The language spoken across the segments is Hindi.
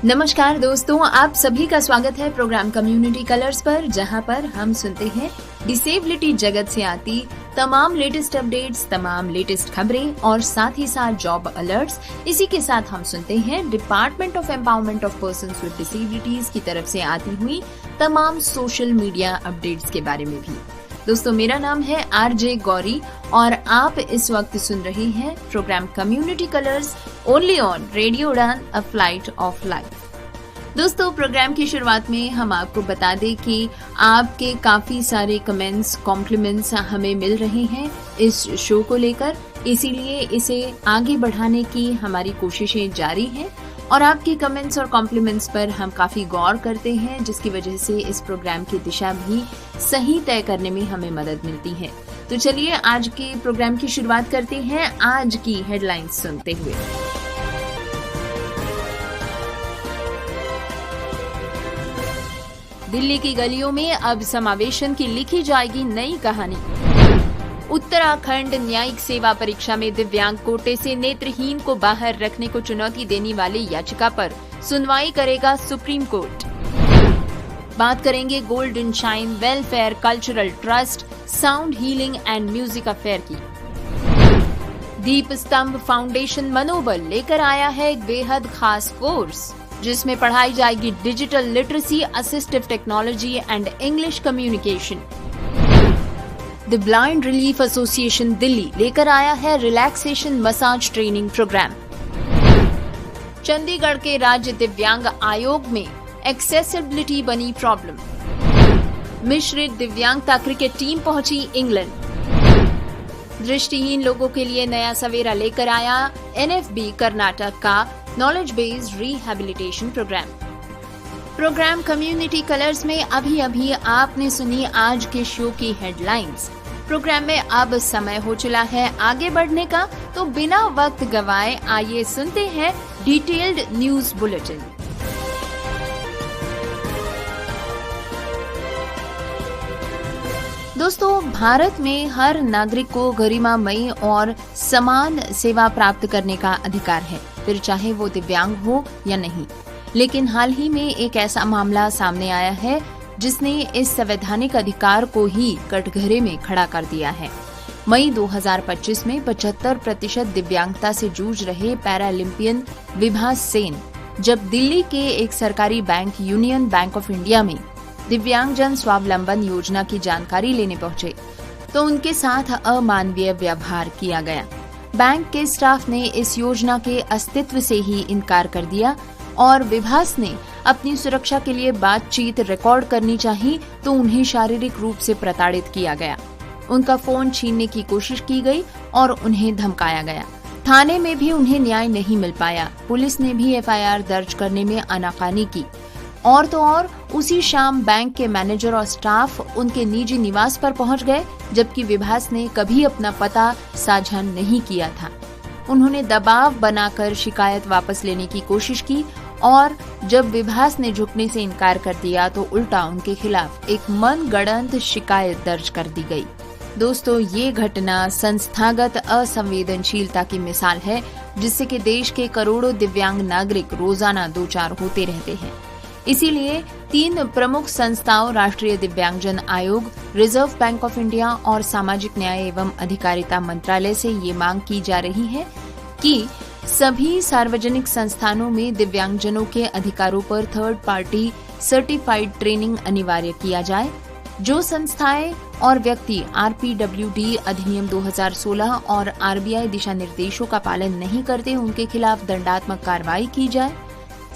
नमस्कार दोस्तों, आप सभी का स्वागत है प्रोग्राम कम्युनिटी कलर्स पर, जहां पर हम सुनते हैं डिसेबिलिटी जगत से आती तमाम लेटेस्ट अपडेट्स, तमाम लेटेस्ट खबरें और साथ ही साथ जॉब अलर्ट्स। इसी के साथ हम सुनते हैं department of empowerment of persons with disabilities की तरफ से आती हुई तमाम सोशल मीडिया अपडेट्स के बारे में भी। दोस्तों, मेरा नाम है आरजे गौरी और आप इस वक्त सुन रहे हैं programme community colours only on radio Udaan, a flight of life. दोस्तों, प्रोग्राम की शुरुआत में हम आपको बता दें कि आपके काफी सारे कमेंट्स, कॉम्प्लीमेंट्स हमें मिल रहे हैं इस शो को लेकर, इसीलिए इसे आगे बढ़ाने की हमारी कोशिशें जारी हैं और आपके कमेंट्स और कॉम्प्लीमेंट्स पर हम काफी गौर करते हैं, जिसकी वजह से इस प्रोग्राम की दिशा भी सही तय करने में हमें मदद मिलती है। तो चलिए आज के प्रोग्राम की शुरुआत करते हैं आज की हेडलाइंस सुनते हुए। दिल्ली की गलियों में अब समावेशन की लिखी जाएगी नई कहानी। उत्तराखंड न्यायिक सेवा परीक्षा में दिव्यांग कोटे से नेत्रहीन को बाहर रखने को चुनौती देने वाली याचिका पर सुनवाई करेगा सुप्रीम कोर्ट। बात करेंगे golden shine welfare cultural trust sound healing and music affair की। दीप स्तंभ फाउंडेशन मनोबल लेकर आया है एक बेहद खास कोर्स, जिसमें पढ़ाई जाएगी digital literacy, assistive technology and English communication. The blind relief association Delhi लेकर आया है relaxation massage training programme. Chandigarh के राज्य दिव्यांग आयोग में एक्सेसिबिलिटी बनी प्रॉब्लम। मिश्रित दिव्यांगता क्रिकेट टीम पहुंची इंग्लैंड। दृष्टिहीन लोगों के लिए नया सवेरा लेकर आया एनएफबी कर्नाटक का knowledge based rehabilitation programme community colours में अभी आपने सुनी आज के शो की हेडलाइंस। प्रोग्राम में अब समय हो चला है आगे बढ़ने का, तो बिना वक्त गवाए आइए सुनते हैं डिटेल्ड न्यूज बुलेटिन। दोस्तों, भारत में हर नागरिक को गरिमामयी और समान सेवा प्राप्त करने का अधिकार है, फिर चाहे वो दिव्यांग हो या नहीं। लेकिन हाल ही में एक ऐसा मामला सामने आया है जिसने इस संवैधानिक अधिकार को ही कटघरे में खड़ा कर दिया है। मई 2025 में 75% दिव्यांगता से जूझ रहे पैरालंपियन विभास सेन जब दिल्ली के एक सरकारी bank union bank of India में दिव्यांगजन स्वावलंबन योजना की जानकारी लेने पहुंचे तो उनके साथ अमानवीय व्यवहार किया गया। बैंक के स्टाफ ने इस योजना के अस्तित्व से ही इनकार कर दिया और विभास ने अपनी सुरक्षा के लिए बातचीत रिकॉर्ड करनी चाहिए तो उन्हें शारीरिक रूप से प्रताड़ित किया गया। उनका फोन छीनने की कोशिश की गई और उन्हें धमकाया गया। थाने में भी उन्हें न्याय नहीं मिल पाया। पुलिस ने भी एफआईआर दर्ज करने में आनाकानी की और तो और उसी शाम बैंक के मैनेजर और स्टाफ उनके निजी निवास पर पहुंच गए, जबकि विभास ने कभी अपना पता साझा नहीं किया था। उन्होंने दबाव बनाकर शिकायत वापस लेने की कोशिश की और जब विभास ने झुकने से इनकार कर दिया तो उल्टा उनके खिलाफ एक मनगढ़ंत शिकायत दर्ज कर दी गई। दोस्तों, ये घटना संस्थागत असंवेदनशीलता की मिसाल है, जिससे कि देश के करोड़ों दिव्यांग नागरिक रोजाना दो चार होते रहते हैं। इसीलिए 3 प्रमुख संस्थाओं राष्ट्रीय दिव्यांगजन आयोग, रिजर्व बैंक ऑफ इंडिया और सामाजिक न्याय एवं अधिकारिता मंत्रालय से ये मांग की जा रही है कि सभी सार्वजनिक संस्थानों में दिव्यांगजनों के अधिकारों पर थर्ड पार्टी सर्टिफाइड ट्रेनिंग अनिवार्य किया जाए। जो संस्थाएं और व्यक्ति आरपीडब्ल्यूडी अधिनियम 2016 और आरबीआई दिशा निर्देशों का पालन नहीं करते, उनके खिलाफ दंडात्मक कार्रवाई की जाए।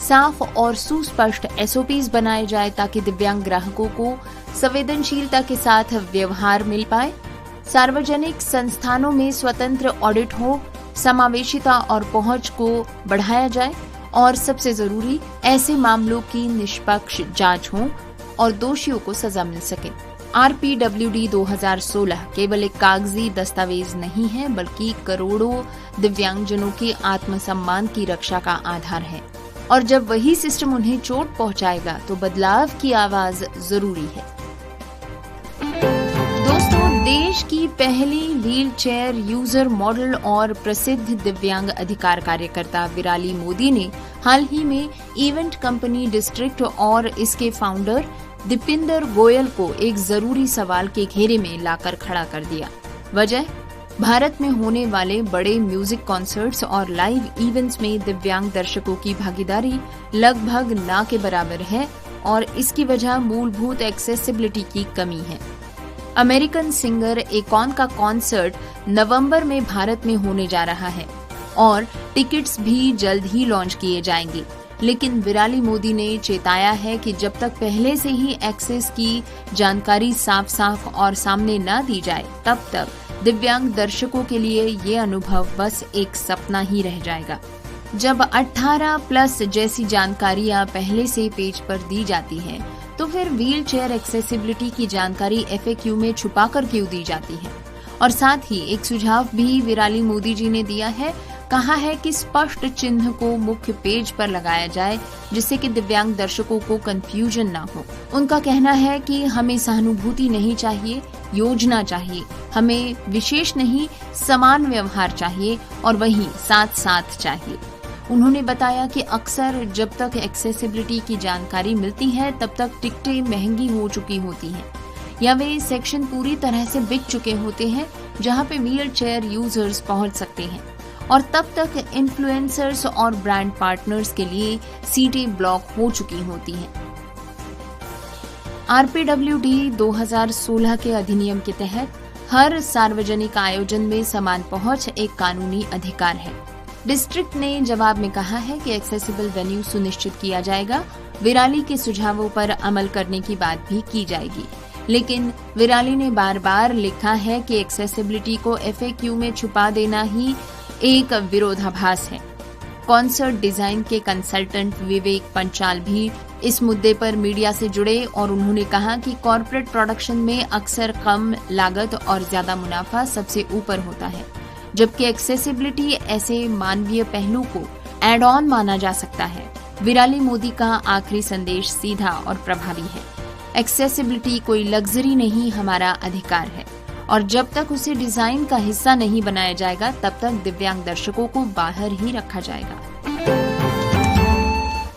साफ और सुस्पष्ट एसओपीज बनाए जाए ताकि दिव्यांग ग्राहकों को संवेदनशीलता के साथ व्यवहार मिल पाए। सार्वजनिक संस्थानों में स्वतंत्र ऑडिट हो, समावेशिता और पहुंच को बढ़ाया जाए और सबसे जरूरी ऐसे मामलों की निष्पक्ष जांच हो और दोषियों को सजा मिल सके। आरपीडब्ल्यूडी 2016 केवल एक कागजी दस्तावेज नहीं है, बल्कि करोड़ों दिव्यांगजनों के आत्मसम्मान की रक्षा का आधार है और जब वही सिस्टम उन्हें चोट पहुंचाएगा तो बदलाव की आवाज जरूरी है। दोस्तों, देश की पहली व्हील चेयर यूजर मॉडल और प्रसिद्ध दिव्यांग अधिकार कार्यकर्ता विराली मोदी ने हाल ही में इवेंट कंपनी डिस्ट्रिक्ट और इसके फाउंडर दीपिंदर गोयल को एक जरूरी सवाल के घेरे में लाकर खड़ा कर दिया। वजह, भारत में होने वाले बड़े म्यूजिक कॉन्सर्ट्स और लाइव इवेंट्स में दिव्यांग दर्शकों की भागीदारी लगभग ना के बराबर है और इसकी वजह मूलभूत एक्सेसिबिलिटी की कमी है। अमेरिकन सिंगर एकॉन का कॉन्सर्ट नवंबर में भारत में होने जा रहा है और टिकट्स भी जल्द ही लॉन्च किए जाएंगे, लेकिन विराली मोदी ने चेताया है कि जब तक पहले से ही एक्सेस की जानकारी साफ साफ और सामने न दी जाए, तब तक दिव्यांग दर्शकों के लिए ये अनुभव बस एक सपना ही रह जाएगा। जब 18+ जैसी जानकारियां पहले से पेज पर दी जाती हैं, तो फिर व्हील चेयर एक्सेसिबिलिटी की जानकारी FAQ में छुपाकर क्यों दी जाती है? और साथ ही एक सुझाव भी विराली मोदी जी ने दिया है। कहा है कि स्पष्ट चिन्ह को मुख्य पेज पर लगाया जाए, जिससे कि दिव्यांग दर्शकों को कंफ्यूजन ना हो। उनका कहना है कि हमें सहानुभूति नहीं चाहिए, योजना चाहिए। हमें विशेष नहीं, समान व्यवहार चाहिए और वहीं साथ साथ चाहिए। उन्होंने बताया कि अक्सर जब तक एक्सेसिबिलिटी की जानकारी मिलती है, तब तक टिकटें महंगी हो चुकी होती हैं या वे सेक्शन पूरी तरह से बिक चुके होते हैं जहां पे व्हील चेयर यूजर्स पहुंच सकते हैं, और तब तक इन्फ्लुएंसर्स और ब्रांड पार्टनर्स के लिए सीटें ब्लॉक हो चुकी होती हैं। RPWD 2016 के अधिनियम के तहत हर सार्वजनिक आयोजन में समान पहुंच एक कानूनी अधिकार है। डिस्ट्रिक्ट ने जवाब में कहा है कि एक्सेसिबल वेन्यू सुनिश्चित किया जाएगा। विराली के सुझावों पर अमल करने की बात भी की जाएगी, लेकिन विराली ने बार बार लिखा है कि एक्सेसिबिलिटी को FAQ में छुपा देना ही एक विरोधाभास है। कॉन्सर्ट डिजाइन के कंसल्टेंट विवेक पंचाल भी इस मुद्दे पर मीडिया से जुड़े और उन्होंने कहा कि कॉर्पोरेट प्रोडक्शन में अक्सर कम लागत और ज्यादा मुनाफा सबसे ऊपर होता है, जबकि एक्सेसिबिलिटी ऐसे मानवीय पहलू को एड ऑन माना जा सकता है। विराली मोदी का आखिरी संदेश सीधा और प्रभावी है। एक्सेसिबिलिटी कोई लग्जरी नहीं, हमारा अधिकार है, और जब तक उसे डिजाइन का हिस्सा नहीं बनाया जाएगा, तब तक दिव्यांग दर्शकों को बाहर ही रखा जाएगा।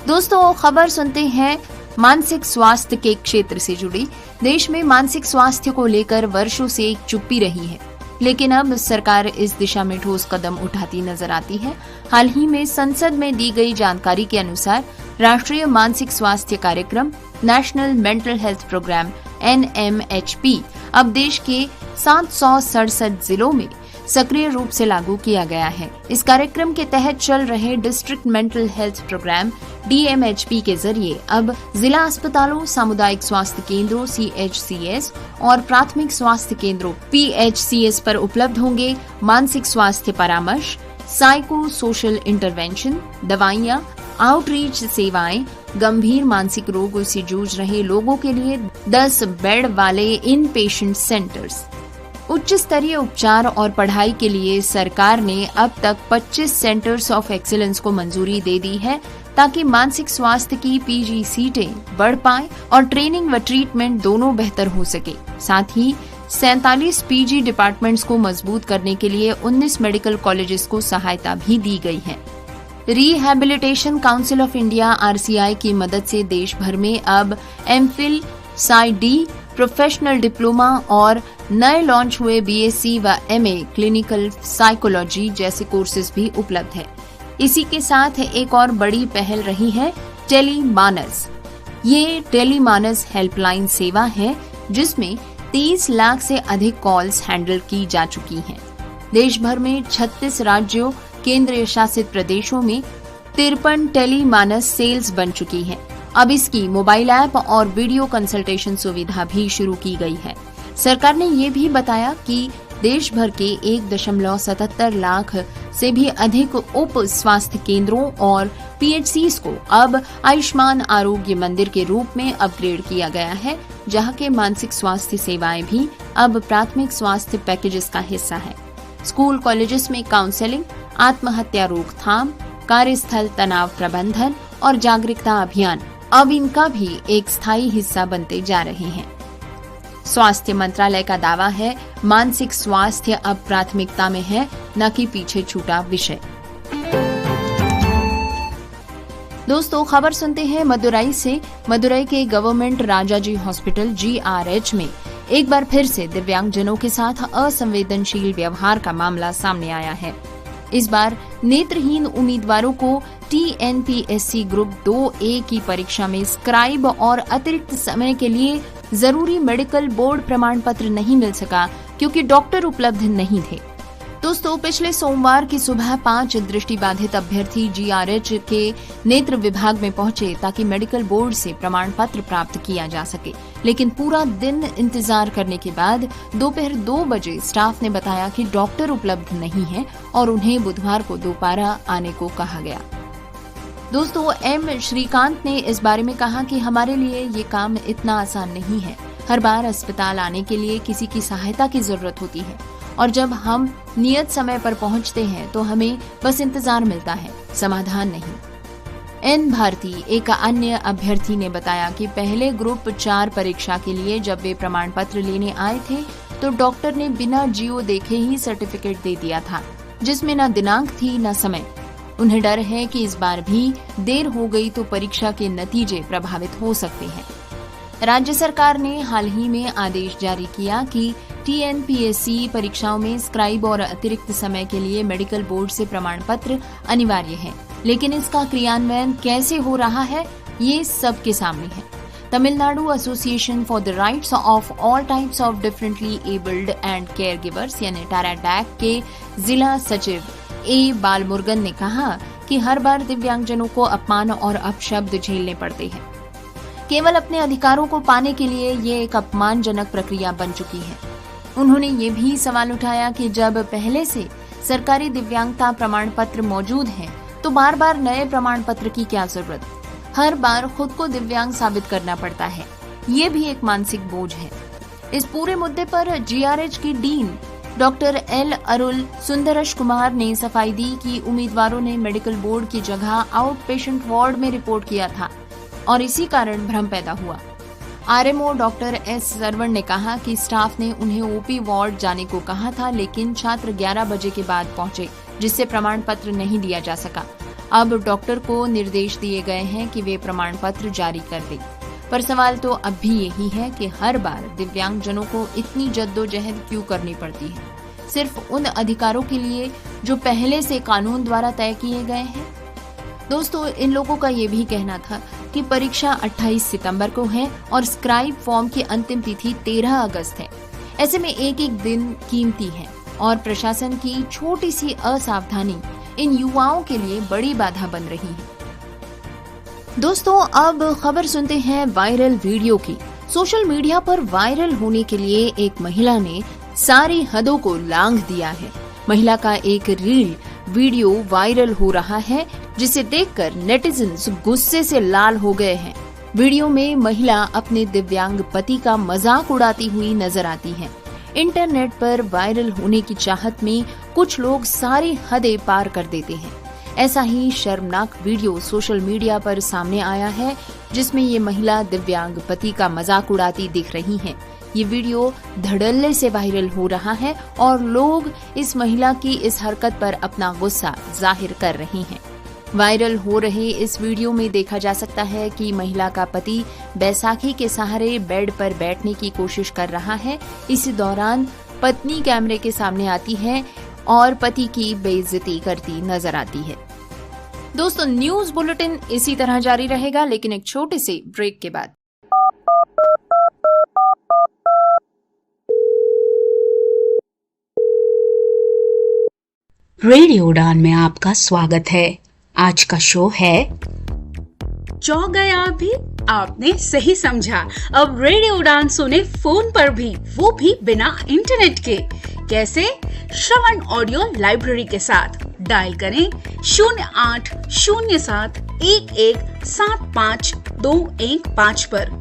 दोस्तों, खबर सुनते हैं मानसिक स्वास्थ्य के क्षेत्र से जुड़ी। देश में मानसिक स्वास्थ्य को लेकर वर्षों से एक चुप्पी रही है, लेकिन अब सरकार इस दिशा में ठोस कदम उठाती नजर आती है। हाल ही में संसद में दी गई जानकारी के अनुसार राष्ट्रीय मानसिक स्वास्थ्य कार्यक्रम national mental health programme NMHP अब देश के 767 जिलों में सक्रिय रूप से लागू किया गया है। इस कार्यक्रम के तहत चल रहे district mental health programme DMHP के जरिए अब जिला अस्पतालों, सामुदायिक स्वास्थ्य केंद्रों CHCS और प्राथमिक स्वास्थ्य केंद्रों PHCS पर उपलब्ध होंगे मानसिक स्वास्थ्य परामर्श, साइको सोशल इंटरवेंशन, दवाइयां, आउटरीच सेवाएं, गंभीर मानसिक रोगों से जूझ रहे लोगों के लिए 10 बेड वाले इन पेशेंट सेंटर्स। उच्च स्तरीय उपचार और पढ़ाई के लिए सरकार ने अब तक 25 सेंटर्स ऑफ एक्सीलेंस को मंजूरी दे दी है, ताकि मानसिक स्वास्थ्य की PG सीटें बढ़ पाएं और ट्रेनिंग व ट्रीटमेंट दोनों बेहतर हो सके। साथ ही 47 PG डिपार्टमेंट्स को मजबूत करने के लिए 19 मेडिकल कॉलेजेस को सहायता भी दी गई है। Rehabilitation council of India RCI की मदद से देश भर में अब MPhil, PsyD, प्रोफेशनल डिप्लोमा और नए लॉन्च हुए BSc व MA क्लिनिकल साइकोलॉजी जैसे कोर्सेज भी उपलब्ध है। इसी के साथ एक और बड़ी पहल रही है टेलीमानस। ये टेलीमानस हेल्पलाइन सेवा है जिसमें 30 लाख से अधिक कॉल्स हैंडल की जा चुकी हैं। देश भर में 36 राज्यों, केंद्रीय शासित प्रदेशों में 53 टेलीमानस सेल्स बन चुकी हैं। अब इसकी मोबाइल ऐप और वीडियो कंसल्टेशन सुविधा भी शुरू की गई है। सरकार ने ये भी बताया कि देश भर के 1.77 लाख से भी अधिक उप स्वास्थ्य केंद्रों और PHCs को अब आयुष्मान आरोग्य मंदिर के रूप में अपग्रेड किया गया है, जहां के मानसिक स्वास्थ्य सेवाएं भी अब प्राथमिक स्वास्थ्य पैकेजेस का हिस्सा है। स्कूल कॉलेजेस में काउंसलिंग, आत्महत्या रोकथाम, कार्यस्थल तनाव प्रबंधन और जागरूकता अभियान अब इनका भी एक स्थायी हिस्सा बनते जा रहे हैं। स्वास्थ्य मंत्रालय का दावा है, मानसिक स्वास्थ्य अब प्राथमिकता में है, न कि पीछे छूटा विषय। दोस्तों, खबर सुनते हैं मदुरई से। मदुरई के गवर्नमेंट राजाजी हॉस्पिटल GRH में एक बार फिर से दिव्यांगजनों के साथ असंवेदनशील व्यवहार का मामला सामने आया है। इस बार नेत्रहीन उम्मीदवारों को TNPSC ग्रुप 2A की परीक्षा में स्क्राइब और अतिरिक्त समय के लिए जरूरी मेडिकल बोर्ड प्रमाण पत्र नहीं मिल सका क्योंकि डॉक्टर उपलब्ध नहीं थे। दोस्तों, पिछले सोमवार की सुबह 5 दृष्टिबाधित अभ्यर्थी GRH के नेत्र विभाग में पहुंचे ताकि मेडिकल बोर्ड से प्रमाण पत्र प्राप्त किया जा सके, लेकिन पूरा दिन इंतजार करने के बाद दोपहर 2 बजे स्टाफ ने बताया कि डॉक्टर उपलब्ध नहीं है और उन्हें बुधवार को दोपहर आने को कहा गया। दोस्तों, M श्रीकांत ने इस बारे में कहा कि हमारे लिए ये काम इतना आसान नहीं है। हर बार अस्पताल आने के लिए किसी की सहायता की जरूरत होती है और जब हम नियत समय पर पहुंचते हैं तो हमें बस इंतजार मिलता है, समाधान नहीं। N भारती, एक अन्य अभ्यर्थी, ने बताया कि पहले ग्रुप 4 परीक्षा के लिए जब वे प्रमाण पत्र लेने आए थे तो डॉक्टर ने बिना जियो देखे ही सर्टिफिकेट दे दिया था, जिसमें न दिनांक थी न समय। उन्हें डर है कि इस बार भी देर हो गई तो परीक्षा के नतीजे प्रभावित हो सकते हैं। राज्य सरकार ने हाल ही में आदेश जारी किया कि TNPSC परीक्षाओं में स्क्राइब और अतिरिक्त समय के लिए मेडिकल बोर्ड से प्रमाण पत्र अनिवार्य है, लेकिन इसका क्रियान्वयन कैसे हो रहा है ये सबके सामने है। Tamil Nadu association for the rights of all types of differently abled and care givers यानी टैराडैक के जिला सचिव A बालमुरुगन ने कहा कि हर बार दिव्यांगजनों को अपमान और अपशब्द झेलने पड़ते हैं। केवल अपने अधिकारों को पाने के लिए ये एक अपमानजनक प्रक्रिया बन चुकी है। उन्होंने ये भी सवाल उठाया कि जब पहले से सरकारी दिव्यांगता प्रमाण पत्र मौजूद हैं, तो बार बार नए प्रमाण पत्र की क्या जरूरत? हर बार खुद को दिव्यांग साबित करना पड़ता है, ये भी एक मानसिक बोझ है। इस पूरे मुद्दे पर GRH की dean doctor L Arul Sundaresh Kumar ने सफाई दी कि उम्मीदवारों ने मेडिकल बोर्ड की जगह आउट पेशेंट वार्ड में रिपोर्ट किया था और इसी कारण भ्रम पैदा हुआ। RMO डॉक्टर S सरवण ने कहा कि स्टाफ ने उन्हें OP वार्ड जाने को कहा था, लेकिन छात्र 11 बजे के बाद पहुंचे, जिससे प्रमाण पत्र नहीं दिया जा सका। अब डॉक्टर को निर्देश दिए गए हैं कि वे प्रमाण पत्र जारी कर दें। पर सवाल तो अब भी यही है कि हर बार दिव्यांगजनों को इतनी जद्दोजहद क्यों करनी पड़ती है, सिर्फ उन अधिकारों के लिए जो पहले से कानून द्वारा तय किए गए हैं। दोस्तों, इन लोगों का ये भी कहना था कि परीक्षा 28 सितंबर को है और स्क्राइब फॉर्म की अंतिम तिथि 13 अगस्त है। ऐसे में एक एक दिन कीमती है और प्रशासन की छोटी सी असावधानी इन युवाओं के लिए बड़ी बाधा बन रही है। दोस्तों, अब खबर सुनते हैं वायरल वीडियो की। सोशल मीडिया पर वायरल होने के लिए एक महिला ने सारी हदों को लांघ दिया है। महिला का एक रील वीडियो वायरल हो रहा है, जिसे देखकर नेटिजन्स गुस्से से लाल हो गए हैं। वीडियो में महिला अपने दिव्यांग पति का मजाक उड़ाती हुई नजर आती है। इंटरनेट पर वायरल होने की चाहत में कुछ लोग सारी हदें पार कर देते हैं। ऐसा ही शर्मनाक वीडियो सोशल मीडिया पर सामने आया है, जिसमें ये महिला दिव्यांग पति का मजाक उड़ाती दिख रही हैं। ये वीडियो धड़ल्ले से वायरल हो रहा है और लोग इस महिला की इस हरकत पर अपना गुस्सा जाहिर कर रहे हैं। वायरल हो रहे इस वीडियो में देखा जा सकता है कि महिला का पति बैसाखी के सहारे बेड पर बैठने की कोशिश कर रहा है। इसी दौरान पत्नी कैमरे के सामने आती है और पति की बेइज्जती करती नजर आती है। दोस्तों, न्यूज बुलेटिन इसी तरह जारी रहेगा, लेकिन एक छोटे से ब्रेक के बाद। रेडियो उड़ान में आपका स्वागत है। आज का शो है चौंक गए आप भी? आपने सही समझा। अब रेडियो उड़ान सुने फोन पर भी, वो भी बिना इंटरनेट के। कैसे? श्रवण ऑडियो लाइब्रेरी के साथ। डायल करें 0807117525 पर।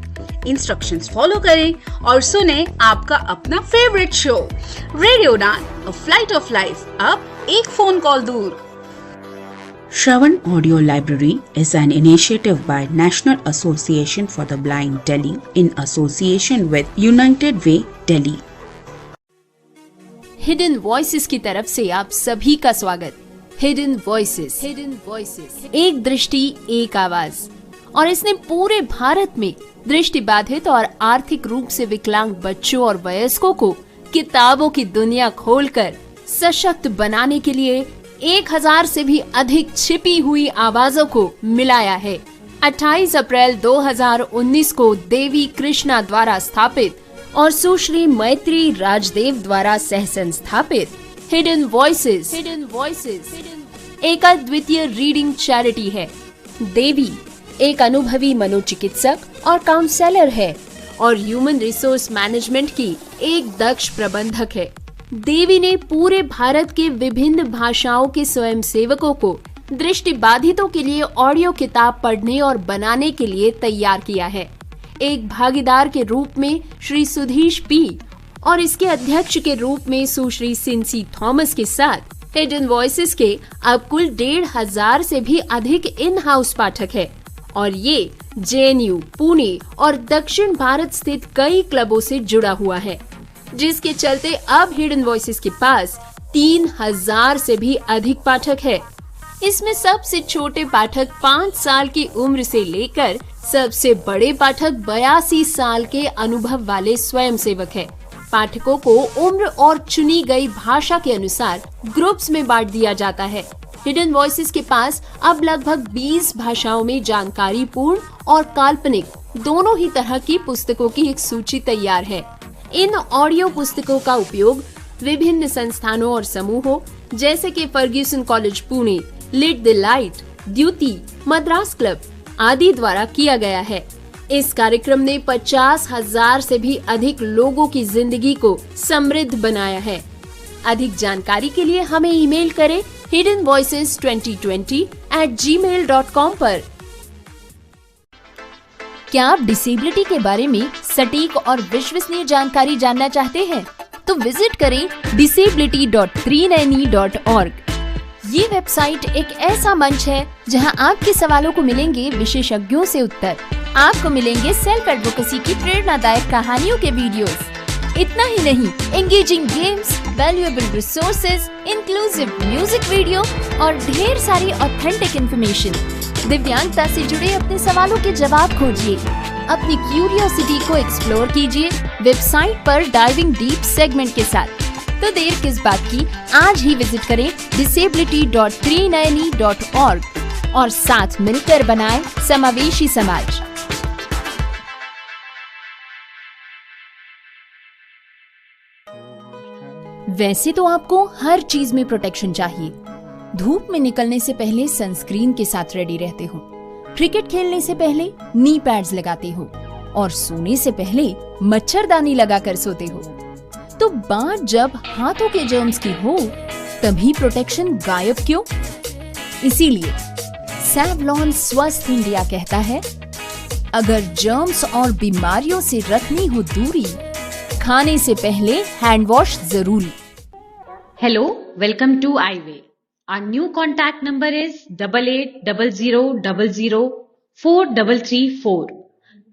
इंस्ट्रक्शंस फॉलो करें और सुने आपका अपना favourite show radio Udaan, a flight of life, अब एक फोन कॉल दूर। Shravan Audio Library is an initiative by National Association for the Blind Delhi in association with United Way Delhi. Hidden voices की तरफ से आप सभी का स्वागत। हिडन वॉइसेस, एक दृष्टि एक आवाज, और इसने पूरे भारत में दृष्टिबाधित और आर्थिक रूप से विकलांग बच्चों और वयस्कों को किताबों की दुनिया खोलकर सशक्त बनाने के लिए 1000 से भी अधिक छिपी हुई आवाजों को मिलाया है। 28 अप्रैल 2019 को देवी कृष्णा द्वारा स्थापित और सुश्री मैत्री राजदेव द्वारा सह संस्थापित हिडन वॉइसेस एक अद्वितीय रीडिंग चैरिटी है। देवी एक अनुभवी मनोचिकित्सक और काउंसलर है और ह्यूमन रिसोर्स मैनेजमेंट की एक दक्ष प्रबंधक है। देवी ने पूरे भारत के विभिन्न भाषाओं के स्वयंसेवकों को दृष्टिबाधितों के लिए ऑडियो किताब पढ़ने और बनाने के लिए तैयार किया है। एक भागीदार के रूप में श्री सुधीश पी और इसके अध्यक्ष के रूप में सुश्री सिंसी थॉमस के साथ हिडन वॉइसेस के अब कुल 1500 से भी अधिक इन हाउस पाठक है और ये JNU, पुणे और दक्षिण भारत स्थित कई क्लबों से जुड़ा हुआ है, जिसके चलते अब हिडन वॉइसेस के पास 3000 से भी अधिक पाठक है। इसमें सबसे छोटे पाठक 5 साल की उम्र से लेकर सबसे बड़े पाठक 82 साल के अनुभव वाले स्वयंसेवक है। पाठकों को उम्र और चुनी गई भाषा के अनुसार ग्रुप्स में बांट दिया जाता है। हिडन वॉइसेस के पास अब लगभग 20 भाषाओं में जानकारी पूर्ण और काल्पनिक दोनों ही तरह की पुस्तकों की एक सूची तैयार है। इन ऑडियो पुस्तकों का उपयोग विभिन्न संस्थानों और समूहों जैसे कि Fergusson college Pune, lit the light, Dyuti, Madras club आदि द्वारा किया गया है। इस कार्यक्रम ने 50,000 से भी अधिक लोगों की जिंदगी को समृद्ध बनाया है। अधिक जानकारी के लिए हमें ईमेल करें hiddenvoices2020@gmail.com पर। क्या आप डिसेबिलिटी के बारे में सटीक और विश्वसनीय जानकारी जानना चाहते हैं? तो विजिट करें disability.390.org। ये वेबसाइट एक ऐसा मंच है जहां आपके सवालों को मिलेंगे विशेषज्ञों से उत्तर। आपको मिलेंगे सेल्फ एडवोकेसी की प्रेरणादायक कहानियों के वीडियोस। इतना ही नहीं, engaging games, valuable resources, inclusive music video और ढेर सारी ऑथेंटिक इंफॉर्मेशन। दिव्यांगता से जुड़े अपने सवालों के जवाब खोजिए, अपनी क्यूरियोसिटी को एक्सप्लोर कीजिए वेबसाइट पर डाइविंग डीप सेगमेंट के साथ। तो देर किस बात की, आज ही विजिट करें disability.390.org और साथ मिलकर बनाएं समावेशी समाज। वैसे तो आपको हर चीज में प्रोटेक्शन चाहिए। धूप में निकलने से पहले सनस्क्रीन के साथ रेडी रहते हो, क्रिकेट खेलने से पहले नी पैड्स लगाते हो और सोने से पहले मच्छरदानी लगाकर सोते हो। तो बात जब हाथों के जर्म्स की हो तभी प्रोटेक्शन गायब क्यों? इसीलिए सैवलॉन स्वस्थ इंडिया कहता है, अगर जर्म्स और बीमारियों से रखनी हो दूरी, खाने से पहले हैंड वॉश जरूरी। Hello, welcome to iWay. Our new contact number is 8800004334.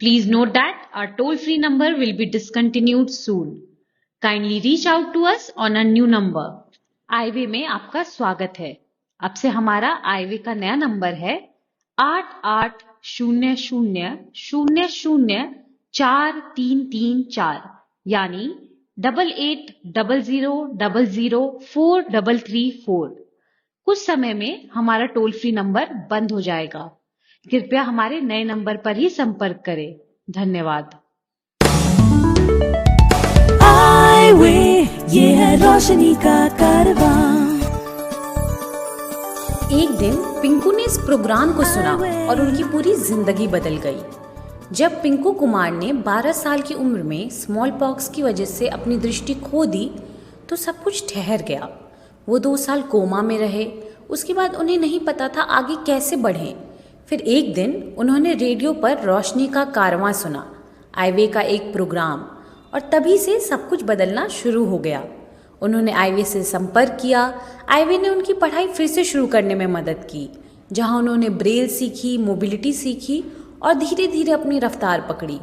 Please note that our toll-free number will be discontinued soon. Kindly reach out to us on a new number. iWay में आपका स्वागत है। अब से हमारा iWay का नया नंबर है 8800004334, यानी 8800004334। कुछ समय में हमारा टोल फ्री नंबर बंद हो जाएगा। कृपया हमारे नए नंबर पर ही संपर्क करें। धन्यवाद। ये है रोशनी का कारवां। एक दिन पिंकू ने इस प्रोग्राम को सुना और उनकी पूरी जिंदगी बदल गई। जब पिंकू कुमार ने 12 साल की उम्र में स्मॉल पॉक्स की वजह से अपनी दृष्टि खो दी तो सब कुछ ठहर गया। वो 2 साल कोमा में रहे। उसके बाद उन्हें नहीं पता था आगे कैसे बढ़ें। फिर एक दिन उन्होंने रेडियो पर रोशनी का कारवां सुना, iWay का एक प्रोग्राम, और तभी से सब कुछ बदलना शुरू हो गया। उन्होंने iWay से संपर्क किया। iWay ने उनकी पढ़ाई फिर से शुरू करने में मदद की। जहां उन्होंने ब्रेल सीखी, मोबिलिटी सीखी और धीरे धीरे अपनी रफ्तार पकड़ी।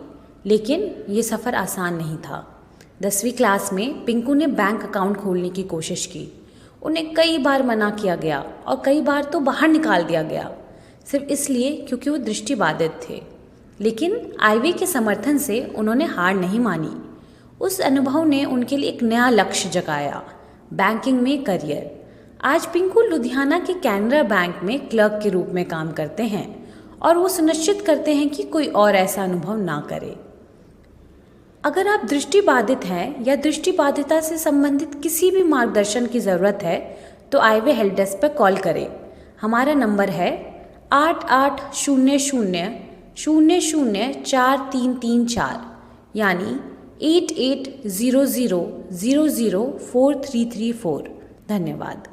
लेकिन ये सफ़र आसान नहीं था। 10वीं क्लास में पिंकू ने बैंक अकाउंट खोलने की कोशिश की। उन्हें कई बार मना किया गया और कई बार तो बाहर निकाल दिया गया, सिर्फ इसलिए क्योंकि वो दृष्टिबाधित थे। लेकिन आईवे के समर्थन से उन्होंने हार नहीं मानी। उस अनुभव ने उनके लिए एक नया लक्ष्य जगाया, बैंकिंग में करियर। आज पिंकू लुधियाना के कैनरा बैंक में क्लर्क के रूप में काम करते हैं और वो सुनिश्चित करते हैं कि कोई और ऐसा अनुभव ना करे। अगर आप दृष्टिबाधित हैं या दृष्टिबाधिता से संबंधित किसी भी मार्गदर्शन की ज़रूरत है तो आईवे हेल्प डेस्क पर कॉल करें। हमारा नंबर है 8800004334 यानी 8800004334। धन्यवाद।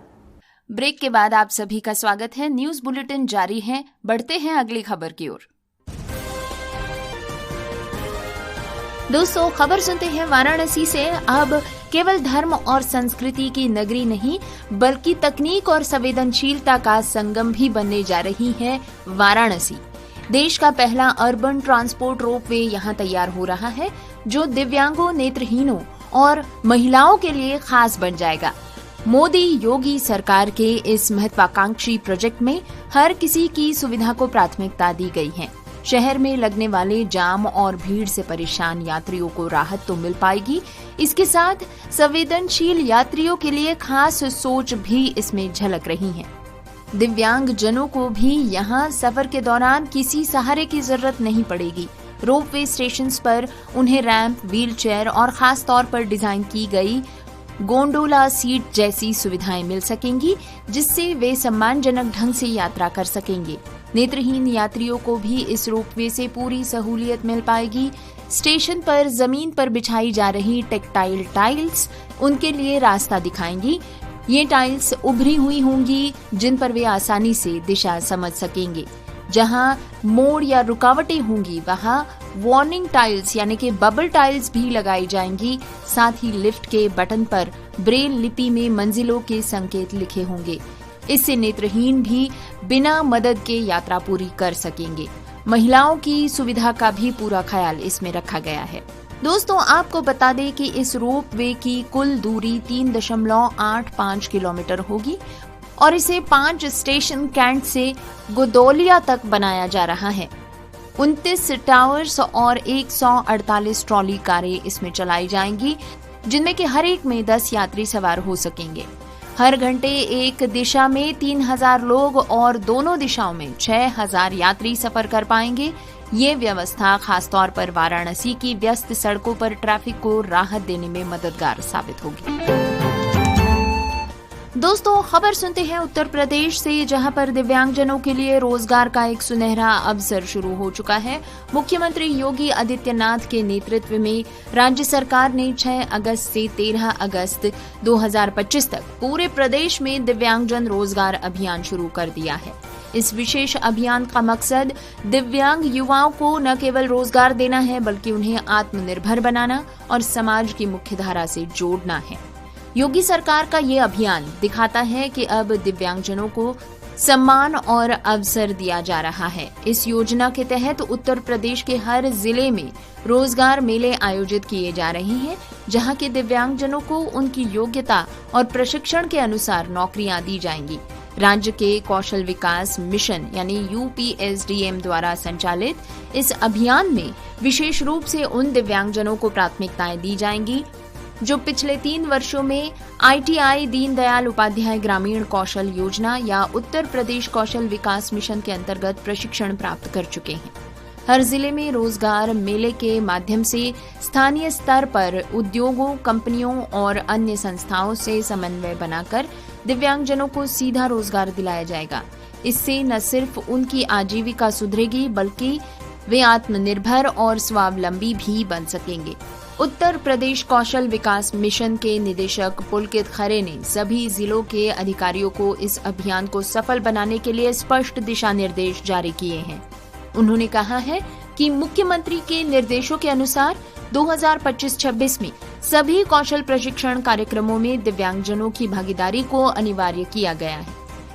ब्रेक के बाद आप सभी का स्वागत है। न्यूज बुलेटिन जारी है। बढ़ते हैं अगली खबर की ओर। दोस्तों, खबर सुनते हैं वाराणसी से। अब केवल धर्म और संस्कृति की नगरी नहीं बल्कि तकनीक और संवेदनशीलता का संगम भी बनने जा रही है वाराणसी। देश का पहला अर्बन ट्रांसपोर्ट रोपवे यहां तैयार हो रहा है, जो दिव्यांगों, नेत्रहीनों और महिलाओं के लिए खास बन जाएगा। मोदी योगी सरकार के इस महत्वाकांक्षी प्रोजेक्ट में हर किसी की सुविधा को प्राथमिकता दी गई है। शहर में लगने वाले जाम और भीड़ से परेशान यात्रियों को राहत तो मिल पाएगी, इसके साथ संवेदनशील यात्रियों के लिए खास सोच भी इसमें झलक रही है। दिव्यांग जनों को भी यहाँ सफर के दौरान किसी सहारे की जरूरत नहीं पड़ेगी। रोपवे स्टेशन पर उन्हें रैंप, व्हीलचेयर और खास तौर पर डिजाइन की गई गोंडोला सीट जैसी सुविधाएं मिल सकेंगी, जिससे वे सम्मानजनक ढंग से यात्रा कर सकेंगे। नेत्रहीन यात्रियों को भी इस रोपवे से पूरी सहूलियत मिल पाएगी। स्टेशन पर जमीन पर बिछाई जा रही टेक्टाइल टाइल्स उनके लिए रास्ता दिखाएंगी। ये टाइल्स उभरी हुई होंगी, जिन पर वे आसानी से दिशा समझ सकेंगे। जहां मोड़ या रुकावटें होंगी वहां वार्निंग टाइल्स यानी कि बबल टाइल्स भी लगाई जाएंगी। साथ ही लिफ्ट के बटन पर ब्रेल लिपि में मंजिलों के संकेत लिखे होंगे। इससे नेत्रहीन भी बिना मदद के यात्रा पूरी कर सकेंगे। महिलाओं की सुविधा का भी पूरा ख्याल इसमें रखा गया है। दोस्तों, आपको बता दें कि इस रोपवे की कुल दूरी 3.85 किलोमीटर होगी और इसे 5 स्टेशन कैंट से गोदौलिया तक बनाया जा रहा है। 29 टावर्स और 148 ट्रॉली कारें इसमें चलाई जाएंगी, जिनमें कि हर एक में 10 यात्री सवार हो सकेंगे। हर घंटे एक दिशा में 3000 लोग और दोनों दिशाओं में 6000 यात्री सफर कर पाएंगे। ये व्यवस्था खासतौर पर वाराणसी की व्यस्त सड़कों पर ट्रैफिक को राहत देने में मददगार साबित होगी। दोस्तों, खबर सुनते हैं उत्तर प्रदेश से, जहां पर दिव्यांगजनों के लिए रोजगार का एक सुनहरा अवसर शुरू हो चुका है। मुख्यमंत्री योगी आदित्यनाथ के नेतृत्व में राज्य सरकार ने 6 अगस्त से 13 अगस्त 2025 तक पूरे प्रदेश में दिव्यांगजन रोजगार अभियान शुरू कर दिया है। इस विशेष अभियान का मकसद दिव्यांग युवाओं को न केवल रोजगार देना है बल्कि उन्हें आत्मनिर्भर बनाना और समाज की मुख्यधारा से जोड़ना है। योगी सरकार का ये अभियान दिखाता है कि अब दिव्यांगजनों को सम्मान और अवसर दिया जा रहा है। इस योजना के तहत उत्तर प्रदेश के हर जिले में रोजगार मेले आयोजित किए जा रहे हैं, जहां के दिव्यांगजनों को उनकी योग्यता और प्रशिक्षण के अनुसार नौकरियां दी जाएंगी। राज्य के कौशल विकास मिशन यानी UPSDM द्वारा संचालित इस अभियान में विशेष रूप से उन दिव्यांगजनों को प्राथमिकताएं दी जाएंगी जो पिछले 3 वर्षों में ITI दीनदयाल उपाध्याय ग्रामीण कौशल योजना या उत्तर प्रदेश कौशल विकास मिशन के अंतर्गत प्रशिक्षण प्राप्त कर चुके हैं। हर जिले में रोजगार मेले के माध्यम से स्थानीय स्तर पर उद्योगों, कंपनियों और अन्य संस्थाओं से समन्वय बनाकर दिव्यांगजनों को सीधा रोजगार दिलाया जाएगा। इससे न सिर्फ उनकी आजीविका सुधरेगी बल्कि वे आत्मनिर्भर और स्वावलंबी भी बन सकेंगे। उत्तर प्रदेश कौशल विकास मिशन के निदेशक पुलकित खरे ने सभी जिलों के अधिकारियों को इस अभियान को सफल बनाने के लिए स्पष्ट दिशा निर्देश जारी किए हैं। उन्होंने कहा है कि मुख्यमंत्री के निर्देशों के अनुसार 2025-26 में सभी कौशल प्रशिक्षण कार्यक्रमों में दिव्यांगजनों की भागीदारी को अनिवार्य किया गया है।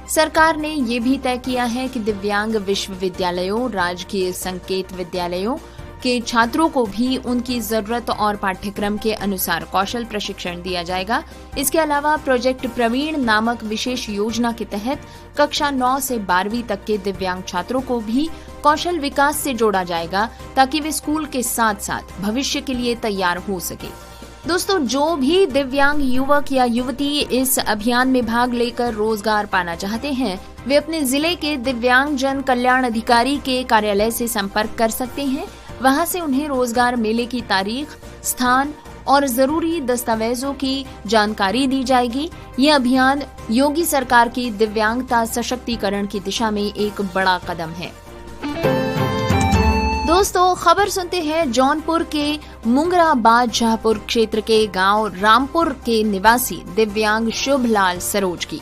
सरकार ने ये भी तय किया है कि दिव्यांग विश्वविद्यालयों, राजकीय संकेत विद्यालयों के छात्रों को भी उनकी जरूरत और पाठ्यक्रम के अनुसार कौशल प्रशिक्षण दिया जाएगा। इसके अलावा प्रोजेक्ट प्रवीण नामक विशेष योजना के तहत कक्षा 9 से 12वीं तक के दिव्यांग छात्रों को भी कौशल विकास से जोड़ा जाएगा ताकि वे स्कूल के साथ साथ भविष्य के लिए तैयार हो सके। दोस्तों, जो भी दिव्यांग युवक या युवती इस अभियान में भाग लेकर रोजगार पाना चाहते हैं, वे अपने जिले के दिव्यांग जन कल्याण अधिकारी के कार्यालय से संपर्क कर सकते हैं। वहां से उन्हें रोजगार मेले की तारीख, स्थान और जरूरी दस्तावेजों की जानकारी दी जाएगी। ये अभियान योगी सरकार की दिव्यांगता सशक्तिकरण की दिशा में एक बड़ा कदम है। दोस्तों, खबर सुनते हैं जौनपुर के मुंगरा बादशाहपुर क्षेत्र के गांव रामपुर के निवासी दिव्यांग शुभलाल सरोज की।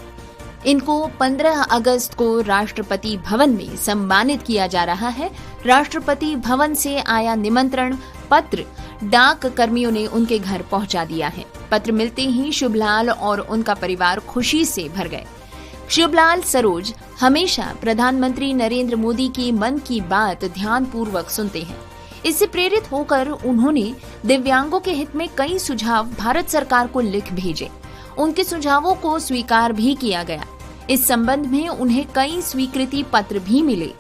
इनको 15 अगस्त को राष्ट्रपति भवन में सम्मानित किया जा रहा है। राष्ट्रपति भवन से आया निमंत्रण पत्र डाक कर्मियों ने उनके घर पहुंचा दिया है। पत्र मिलते ही शुभलाल और उनका परिवार खुशी से भर गए। शुभलाल सरोज हमेशा प्रधानमंत्री नरेंद्र मोदी की मन की बात ध्यानपूर्वक सुनते हैं। इससे प्रेरित होकर उन्होंने दिव्यांगों के हित में कई सुझाव भारत सरकार को लिख भेजे। उनके सुझावों को स्वीकार भी किया गया। इस संबंध में उन्हें कई स्वीकृति पत्र भी मिले।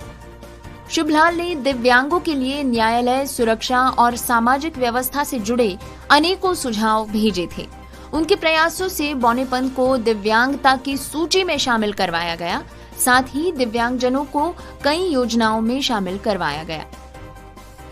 शुभलाल ने दिव्यांगों के लिए न्यायालय, सुरक्षा और सामाजिक व्यवस्था से जुड़े अनेकों सुझाव भेजे थे। उनके प्रयासों से बौनेपन को दिव्यांगता की सूची में शामिल करवाया गया। साथ ही दिव्यांगजनों को कई योजनाओं में शामिल करवाया गया।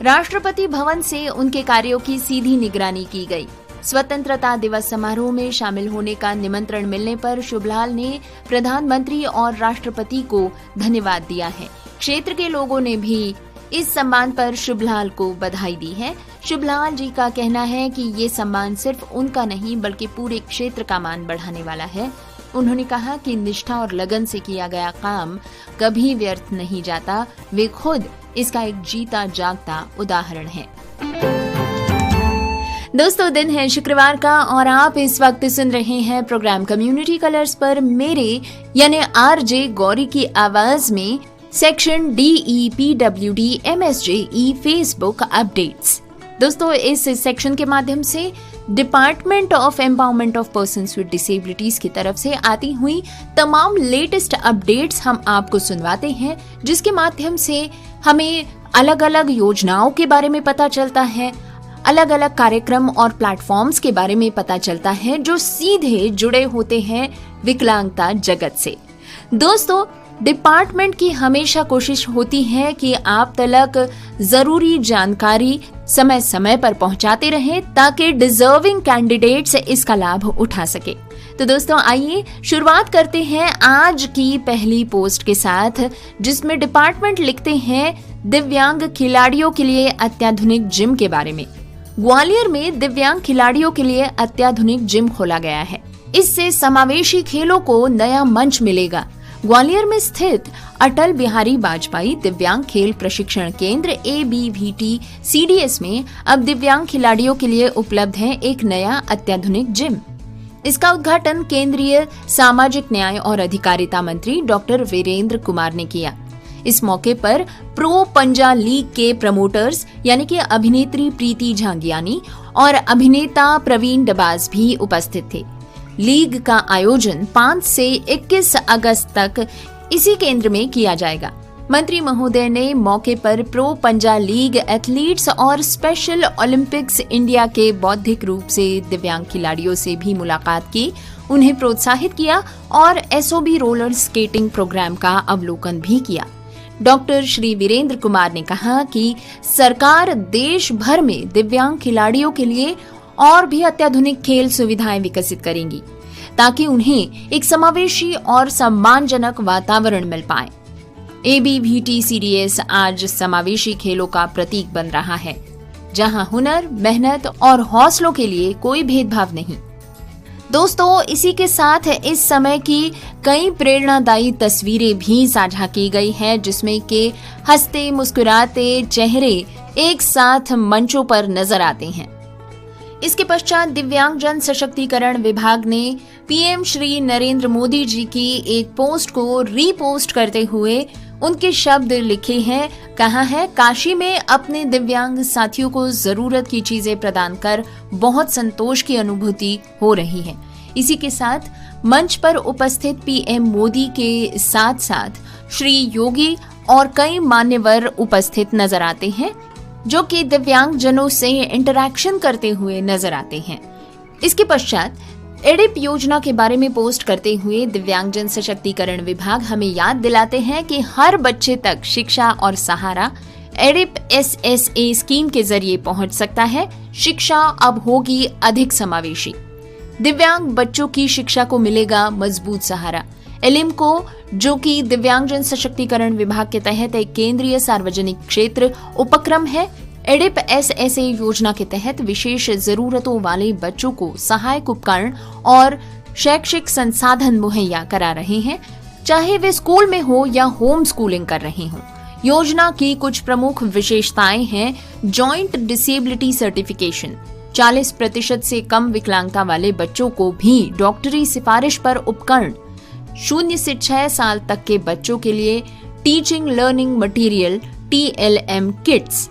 राष्ट्रपति भवन से उनके कार्यों की सीधी निगरानी की गई। स्वतंत्रता दिवस समारोह में शामिल होने का निमंत्रण मिलने पर शुभलाल ने प्रधानमंत्री और राष्ट्रपति को धन्यवाद दिया है। क्षेत्र के लोगों ने भी इस सम्मान पर शुभलाल को बधाई दी है। शुभलाल जी का कहना है कि ये सम्मान सिर्फ उनका नहीं बल्कि पूरे क्षेत्र का मान बढ़ाने वाला है। उन्होंने कहा कि निष्ठा और लगन से किया गया काम कभी व्यर्थ नहीं जाता। वे खुद इसका एक जीता जागता उदाहरण है। दोस्तों, दिन है शुक्रवार का और आप इस वक्त सुन रहे हैं प्रोग्राम कम्युनिटी कलर्स पर मेरे यानी आरजे गौरी की आवाज में section DEPWD MSJE Facebook updates. दोस्तों, इस सेक्शन के माध्यम से department of empowerment of persons with disabilities की तरफ से आती हुई तमाम लेटेस्ट अपडेट्स हम आपको सुनवाते हैं, जिसके माध्यम से हमें अलग अलग योजनाओं के बारे में पता चलता है, अलग अलग कार्यक्रम और प्लेटफॉर्म्स के बारे में पता चलता है जो सीधे जुड़े होते हैं विकलांगता जगत से। दोस्तों, डिपार्टमेंट की हमेशा कोशिश होती है कि आप तक जरूरी जानकारी समय समय पर पहुंचाते रहें ताकि डिजर्विंग कैंडिडेट्स इसका लाभ उठा सके। तो दोस्तों, आइए शुरुआत करते हैं आज की पहली पोस्ट के साथ, जिसमें डिपार्टमेंट लिखते हैं दिव्यांग खिलाड़ियों के लिए अत्याधुनिक जिम के बारे में। ग्वालियर में दिव्यांग खिलाड़ियों के लिए अत्याधुनिक जिम खोला गया है। इससे समावेशी खेलों को नया मंच मिलेगा। ग्वालियर में स्थित अटल बिहारी वाजपेयी दिव्यांग खेल प्रशिक्षण केंद्र ABVT CDS में अब दिव्यांग खिलाड़ियों के लिए उपलब्ध है एक नया अत्याधुनिक जिम। इसका उद्घाटन केंद्रीय सामाजिक न्याय और अधिकारिता मंत्री डॉक्टर वीरेंद्र कुमार ने किया। इस मौके पर प्रो पंजा लीग के प्रमोटर्स यानी कि अभिनेत्री प्रीति झांगियानी और अभिनेता प्रवीण डबाज भी उपस्थित थे। लीग का आयोजन 5 से 21 अगस्त तक इसी केंद्र में किया जाएगा। मंत्री महोदय ने मौके पर प्रो पंजा लीग एथलीट्स और स्पेशल ओलंपिक्स इंडिया के बौद्धिक रूप से दिव्यांग खिलाड़ियों से भी मुलाकात की, उन्हें प्रोत्साहित किया और SOB रोलर स्केटिंग प्रोग्राम का अवलोकन भी किया। डॉक्टर श्री वीरेंद्र कुमार ने कहा कि सरकार देश भर में दिव्यांग खिलाड़ियों के लिए और भी अत्याधुनिक खेल सुविधाएं विकसित करेंगी ताकि उन्हें एक समावेशी और सम्मानजनक वातावरण मिल पाए। ABVT CDS आज समावेशी खेलों का प्रतीक बन रहा है, जहां हुनर, मेहनत और हौसलों के लिए कोई भेदभाव नहीं। दोस्तों, इसी के साथ इस समय की कई प्रेरणादायी तस्वीरें भी साझा की गई हैं, जिसमें के हंसते मुस्कुराते चेहरे एक साथ मंचों पर नजर आते हैं। इसके पश्चात दिव्यांगजन सशक्तिकरण विभाग ने पीएम श्री नरेंद्र मोदी जी की एक पोस्ट को रीपोस्ट करते हुए उनके शब्द लिखे हैं। कहा है, काशी में अपने दिव्यांग साथियों को जरूरत की चीजें प्रदान कर बहुत संतोष की अनुभूति हो रही है। इसी के साथ मंच पर उपस्थित पीएम मोदी के साथ साथ श्री योगी और कई मान्यवर उपस्थित नजर आते हैं, जो कि दिव्यांग जनों से इंटरैक्शन करते हुए नजर आते हैं। इसके पश्चात एडिप योजना के बारे में पोस्ट करते हुए दिव्यांगजन सशक्तिकरण विभाग हमें याद दिलाते हैं कि हर बच्चे तक शिक्षा और सहारा एडिप SSA स्कीम के जरिए पहुंच सकता है। शिक्षा अब होगी अधिक समावेशी, दिव्यांग बच्चों की शिक्षा को मिलेगा मजबूत सहारा। एलिम्को, जो कि दिव्यांगजन सशक्तिकरण विभाग के तहत एक केंद्रीय सार्वजनिक क्षेत्र उपक्रम है, एडिप SSA योजना के तहत विशेष जरूरतों वाले बच्चों को सहायक उपकरण और शैक्षिक संसाधन मुहैया करा रहे हैं, चाहे वे स्कूल में हो या होम स्कूलिंग कर रहे हों। योजना की कुछ प्रमुख विशेषताएं हैं। जॉइंट डिसेबिलिटी सर्टिफिकेशन, 40% से कम विकलांगता वाले बच्चों को भी डॉक्टरी सिफारिश पर उपकरण, 0 से 6 साल तक के बच्चों के लिए teaching learning material TLM kits,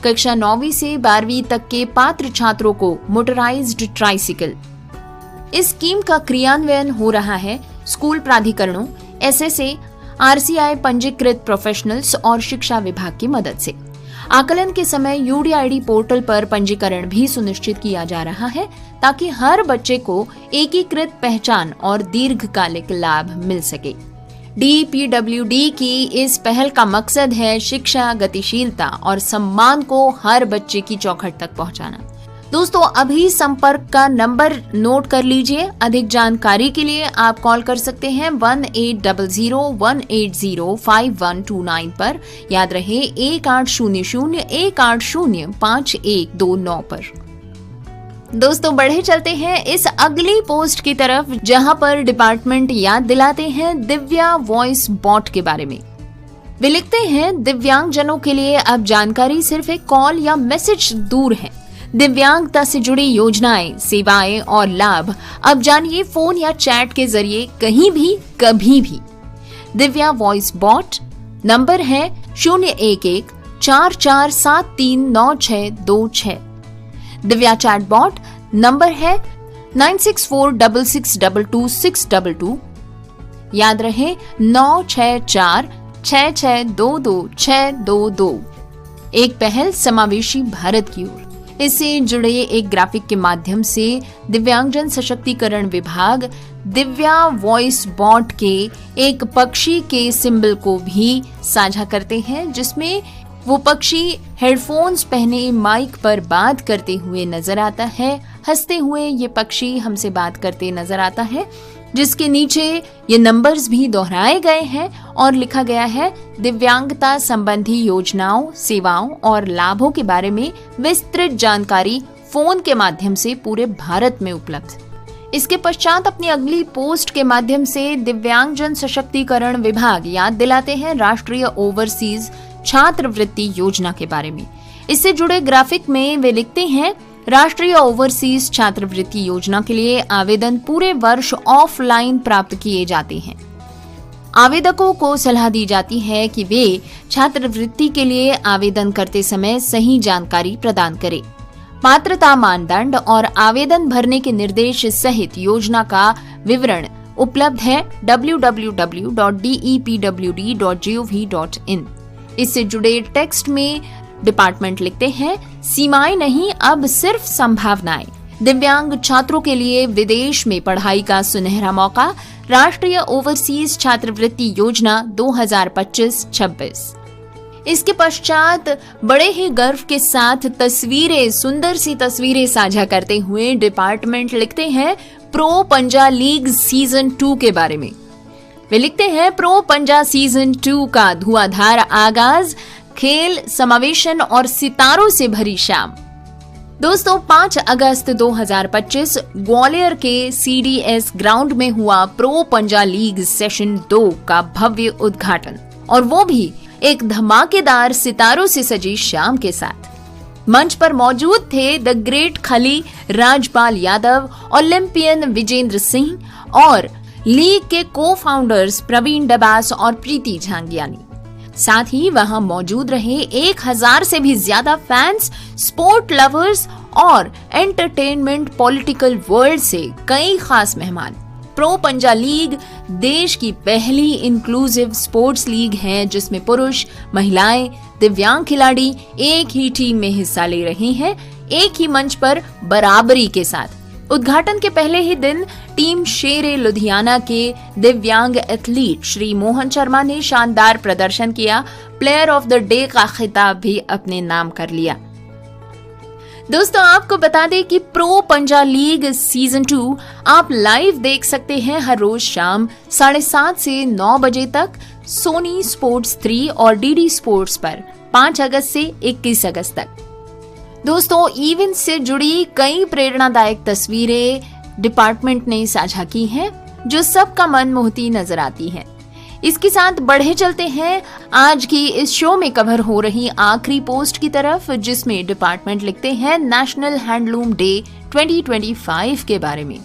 कक्षा 9वीं से 12वीं तक के पात्र छात्रों को मोटराइज्ड ट्राइसिकल। इस स्कीम का क्रियान्वयन हो रहा है स्कूल प्राधिकरणों, SSA, RCI पंजीकृत प्रोफेशनल्स और शिक्षा विभाग की मदद से। आकलन के समय UDID पोर्टल पर पंजीकरण भी सुनिश्चित किया जा रहा है, ताकि हर बच्चे को एकीकृत पहचान और दीर्घकालिक लाभ मिल सके। DPWD की इस पहल का मकसद है शिक्षा, गतिशीलता और सम्मान को हर बच्चे की चौखट तक पहुंचाना। दोस्तों, अभी संपर्क का नंबर नोट कर लीजिए। अधिक जानकारी के लिए आप कॉल कर सकते हैं 1800-180-5129 पर। याद रहे 1800-180-5129 पर। दोस्तों, बढ़े चलते हैं इस अगली पोस्ट की तरफ, जहां पर डिपार्टमेंट याद दिलाते हैं दिव्या वॉइस बॉट के बारे में। वे लिखते हैं, दिव्यांगजनों के लिए अब जानकारी सिर्फ एक कॉल या मैसेज दूर है। दिव्यांगता से जुड़ी योजनाएं, सेवाएं और लाभ अब जानिए फोन या चैट के जरिए कहीं भी कभी भी। दिव्या वॉइस बॉट नंबर है 011-44739626। दिव्या चैट बॉट नंबर है 9646622622। याद रहे 964-6622-622। एक पहल समावेशी भारत की ओर। इससे जुड़े एक ग्राफिक के माध्यम से दिव्यांगजन सशक्तिकरण विभाग दिव्या वॉइस बॉट के एक पक्षी के सिंबल को भी साझा करते हैं, जिसमें वो पक्षी हेडफोन्स पहने माइक पर बात करते हुए नजर आता है। हंसते हुए ये पक्षी हमसे बात करते नजर आता है, जिसके नीचे ये नंबर्स भी दोहराए गए हैं और लिखा गया है दिव्यांगता संबंधी योजनाओं, सेवाओं और लाभों के बारे में विस्तृत जानकारी फोन के माध्यम से पूरे भारत में उपलब्ध। इसके पश्चात अपनी अगली पोस्ट के माध्यम से दिव्यांगजन सशक्तिकरण विभाग याद दिलाते हैं राष्ट्रीय ओवरसीज छात्रवृत्ति योजना के बारे में। इससे जुड़े ग्राफिक में वे लिखते हैं, राष्ट्रीय ओवरसीज छात्रवृत्ति योजना के लिए आवेदन पूरे वर्ष ऑफलाइन प्राप्त किए जाते हैं। आवेदकों को सलाह दी जाती है कि वे छात्रवृत्ति के लिए आवेदन करते समय सही जानकारी प्रदान करें। पात्रता मानदंड और आवेदन भरने के निर्देश सहित योजना का विवरण उपलब्ध है www.depwd.gov.in। इससे जुड़े टेक्स्ट में डिपार्टमेंट लिखते हैं, सीमाएं नहीं अब सिर्फ संभावनाएं। दिव्यांग छात्रों के लिए विदेश में पढ़ाई का सुनहरा मौका, राष्ट्रीय ओवरसीज छात्रवृत्ति योजना 2025-26। इसके पश्चात बड़े ही गर्व के साथ तस्वीरें, सुंदर सी तस्वीरें साझा करते हुए डिपार्टमेंट लिखते हैं प्रो पंजा लीग सीजन 2 के बारे में। वे लिखते हैं, प्रो पंजा सीजन 2 का धुआंधार आगाज, खेल, समावेशन और सितारों से भरी शाम। दोस्तों, 5 अगस्त 2025 ग्वालियर के CDS ग्राउंड में हुआ प्रो पंजा लीग सेशन 2 का भव्य उद्घाटन, और वो भी एक धमाकेदार सितारों से सजी शाम के साथ। मंच पर मौजूद थे द ग्रेट खली, राजपाल यादव, ओलंपियन विजेंद्र सिंह और लीग के को फाउंडर्स प्रवीण डबास और प्रीति झांगियानी। साथ ही वहां मौजूद रहे 1000 से भी ज्यादा फैंस, स्पोर्ट लवर्स और एंटरटेनमेंट पॉलिटिकल वर्ल्ड से कई खास मेहमान। प्रो पंजा लीग देश की पहली इंक्लूसिव स्पोर्ट्स लीग है जिसमें पुरुष, महिलाएं, दिव्यांग खिलाड़ी एक ही टीम में हिस्सा ले रहे हैं, एक ही मंच पर बराबरी के साथ। उद्घाटन के पहले ही दिन टीम शेरे लुधियाना के दिव्यांग एथलीट श्री मोहन शर्मा ने शानदार प्रदर्शन किया, प्लेयर ऑफ द डे का खिताब भी अपने नाम कर लिया। दोस्तों, आपको बता दें कि प्रो पंजा लीग सीजन 2 आप लाइव देख सकते हैं हर रोज शाम 7:30 से 9 बजे तक सोनी स्पोर्ट्स 3 और डीडी स्पोर्ट्स पर 5 अगस्त से 21 अगस्त तक। दोस्तों, इवेंट से जुड़ी कई प्रेरणादायक तस्वीरें डिपार्टमेंट ने साझा की हैं जो सबका मन मोहती नजर आती हैं। इसके साथ बढ़े चलते हैं आज की इस शो में कवर हो रही आखिरी पोस्ट की तरफ, जिसमें डिपार्टमेंट लिखते हैं नेशनल हैंडलूम डे 2025 के बारे में।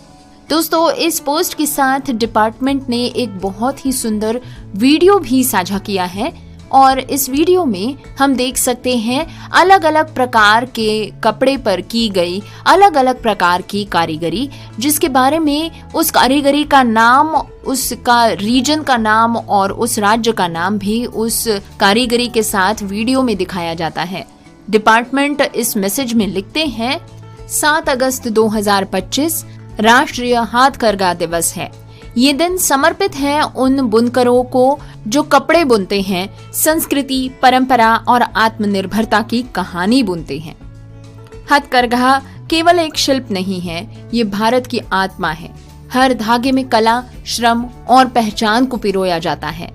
दोस्तों, इस पोस्ट के साथ डिपार्टमेंट ने एक बहुत ही सुंदर वीडियो भी साझा किया है और इस वीडियो में हम देख सकते हैं अलग अलग प्रकार के कपड़े पर की गई अलग अलग प्रकार की कारीगरी, जिसके बारे में उस कारीगरी का नाम, उसका रीजन का नाम और उस राज्य का नाम भी उस कारीगरी के साथ वीडियो में दिखाया जाता है। डिपार्टमेंट इस मैसेज में लिखते हैं 7 अगस्त 2025 राष्ट्रीय हाथकरघा दिवस है। ये दिन समर्पित है उन बुनकरों को जो कपड़े बुनते हैं, संस्कृति, परंपरा और आत्मनिर्भरता की कहानी बुनते हैं। हथकरघा केवल एक शिल्प नहीं है, ये भारत की आत्मा है। हर धागे में कला, श्रम और पहचान को पिरोया जाता है।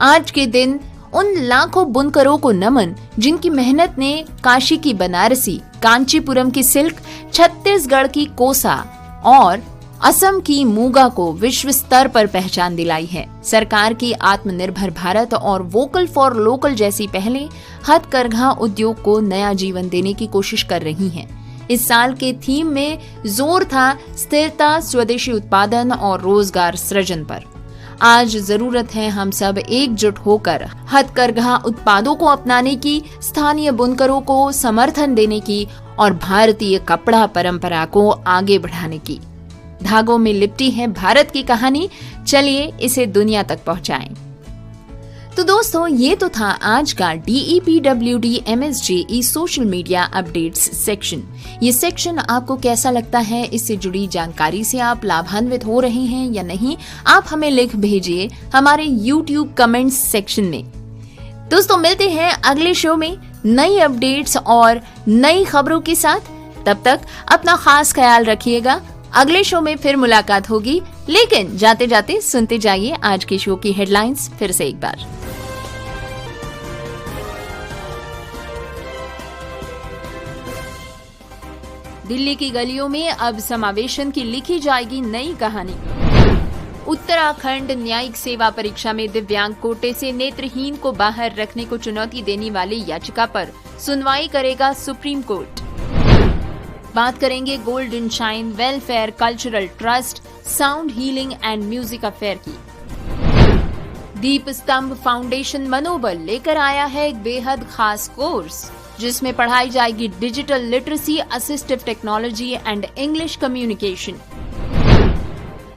आज के दिन उन लाखों बुनकरों को नमन जिनकी मेहनत ने काशी की बनारसी, कांचीपुरम की सिल्क, छत्तीसगढ़ की कोसा और असम की मूगा को विश्व स्तर पर पहचान दिलाई है। सरकार की आत्मनिर्भर भारत और वोकल फॉर लोकल जैसी पहलें हथकरघा उद्योग को नया जीवन देने की कोशिश कर रही हैं। इस साल के थीम में जोर था स्थिरता, स्वदेशी उत्पादन और रोजगार सृजन पर। आज जरूरत है हम सब एकजुट होकर हथकरघा उत्पादों को अपनाने की, स्थानीय बुनकरों को समर्थन देने की और भारतीय कपड़ा परंपरा को आगे बढ़ाने की। धागों में लिपटी है भारत की कहानी, चलिए इसे दुनिया तक पहुंचाएं। तो दोस्तों, ये तो था आज का DEPWD MSJE social media updates section. ये सेक्शन आपको कैसा लगता है? इससे जुड़ी जानकारी से आप लाभान्वित हो रहे हैं या नहीं? आप हमें लिख भेजिए हमारे YouTube कमेंट्स सेक्शन में। दोस्तों, मिलते हैं अगले शो में नई अपडेट्स और नई खबरों के साथ। तब तक अपना खास ख्याल रखिएगा। अगले शो में फिर मुलाकात होगी, लेकिन जाते जाते सुनते जाइए आज के शो की हेडलाइंस फिर से एक बार। दिल्ली की गलियों में अब समावेशन की लिखी जाएगी नई कहानी। उत्तराखंड न्यायिक सेवा परीक्षा में दिव्यांग कोटे से नेत्रहीन को बाहर रखने को चुनौती देने वाली याचिका पर सुनवाई करेगा सुप्रीम कोर्ट। बात करेंगे golden shine welfare cultural trust sound healing and music affair की। दीप स्तंभ फाउंडेशन मनोबल लेकर आया है एक बेहद खास कोर्स जिसमें पढ़ाई जाएगी digital literacy, assistive technology and English communication.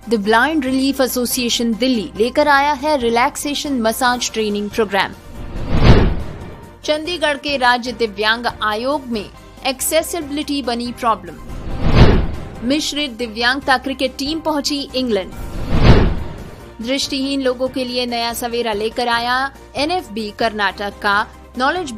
The blind relief association Delhi लेकर आया है relaxation massage training programme. Chandigarh के राज्य दिव्यांग आयोग में एक्सेसिबिलिटी बनी प्रॉब्लम। मिश्रित दिव्यांगता क्रिकेट टीम पहुंची इंग्लैंड। दृष्टिहीन लोगों के लिए नया सवेरा लेकर आया NFB कर्नाटक का नॉलेज